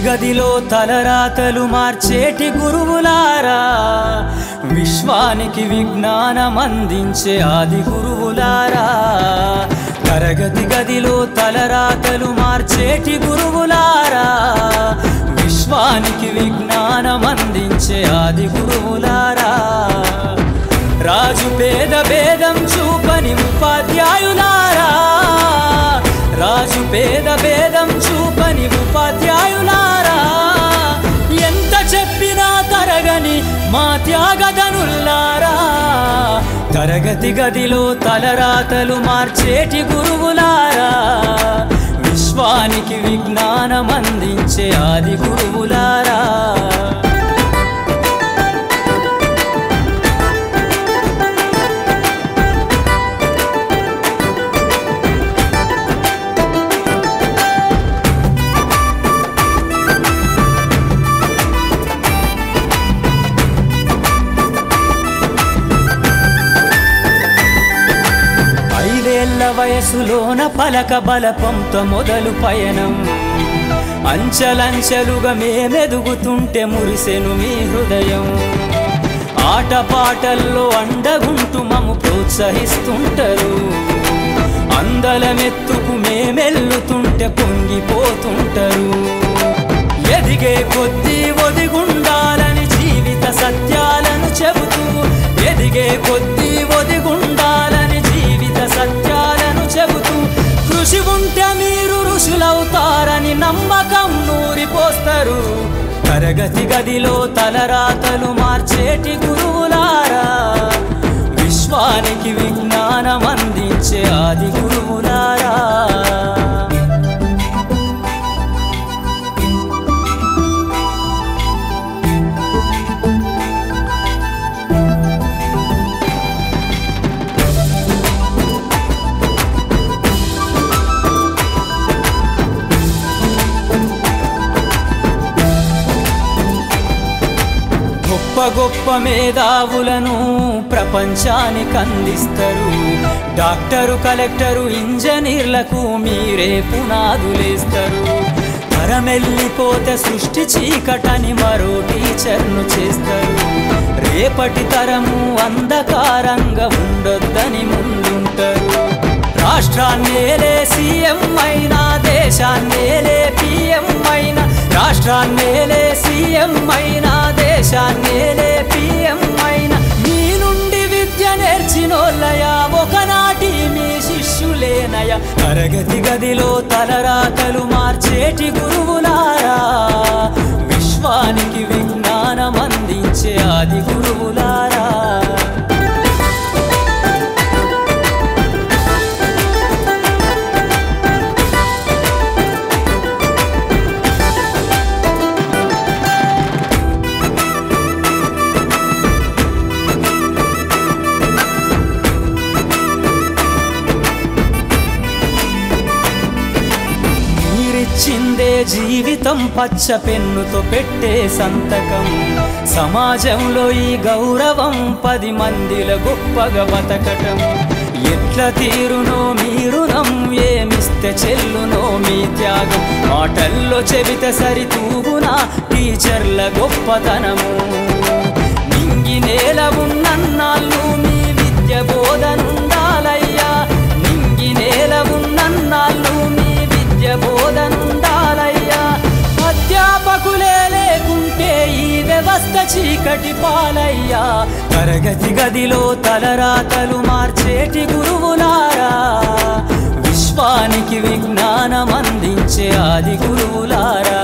గదిలో తలరాతలు మార్చేటి గురువులారా, విశ్వానికి విజ్ఞానం అందించే ఆది గురువులారా. తరగతి గదిలో తలరాతలు మార్చేటి గురువులారా, విశ్వానికి విజ్ఞానం అందించే ఆది గురువులారా. రాజు పేద భేదం చూపని ఉపాధ్యాయులారా, రాజు పేద భేదం చూపని ఉపాధ్యాయులారా. ఎంత చెప్పినా తరగని మా త్యాగధనుల్లారా, తరగతి గదిలో తలరాతలు మార్చేటి గురువులారా, విశ్వానికి విజ్ఞానం అందించే ఆది గురువులారా. వయసులోన పలక బలపంతో మొదలు పయనం, అంచలంచెలుగా మేమెదుగుతుంటే మురిసెను మీ హృదయం. ఆటపాటల్లో అండగుంటూ మము ప్రోత్సహిస్తుంటారు, అందలమెత్తుకు మేమెల్లుతుంటే పొంగిపోతుంటారు. ఎదిగే కొద్దీ ఒదిగుండాలని జీవిత సత్యాలను చెబుతూ, ఎదిగే కొద్దీ ఒదిగుండాలని జీవిత సత్యాలను చెబుతూ, కృషి ఉంటే మీరు ఋషులవుతారని నమ్మకం నూరిపోస్తారు. తరగతి గదిలో తలరాతలు మార్చేటి గురువులారా, విశ్వానికి విజ్ఞానం అందించే ఆది గురువులారా. గొప్ప గొప్ప మేధావులను ప్రపంచానికి అందిస్తారు. డాక్టరు, కలెక్టరు, ఇంజనీర్లకు మీరే పునాదులేస్తారు. తరమెల్లిపోతే సృష్టి చీకటని మరో టీచర్ను చేస్తారు. రేపటి తరము అంధకారంగా ఉండొద్దని ముందుంటారు. రాష్ట్రాన్నేలే సీఎం అయినా, దేశాన్నేలే పిఎం అయినా, రాష్ట్రాన్నేలే సీఎం అయినా, దేశాన్నేలే పిఎం అయినా, మీ నుండి విద్య నేర్చినోళ్ళయా, ఒకనాటి మీ శిష్యులేనయా. తరగతి గదిలో తలరాతలు మార్చేటి గురువులారా, విశ్వానికి విజ్ఞానం అందించే ఆది గురువులారా. చిందే జీవితం పచ్చ పెన్నుతో పెట్టే సంతకం, సమాజంలో ఈ గౌరవం 10 మందిల గొప్పగా బతకటం. ఎట్ల తీరునో మీ రుణం, ఏమిస్తే చెల్లునో మీ త్యాగం. మాటల్లో చెబితే సరితూగునా టీచర్ల గొప్పతనము. నింగి నేల ఉన్నన్నాళ్ళు మీ విద్య బోధనుండాలయ్యా, నింగి నేల ఉన్నన్నాళ్ళు మీ విద్య బోధనుండాలయ్యా. అధ్యాపకులే లేకుంటే ఈ వ్యవస్థ చీకటి పాలయ్యా. తరగతి గదిలో తలరాతలు మార్చేటి గురువులారా, విశ్వానికి విజ్ఞానం అందించే ఆది గురువులారా.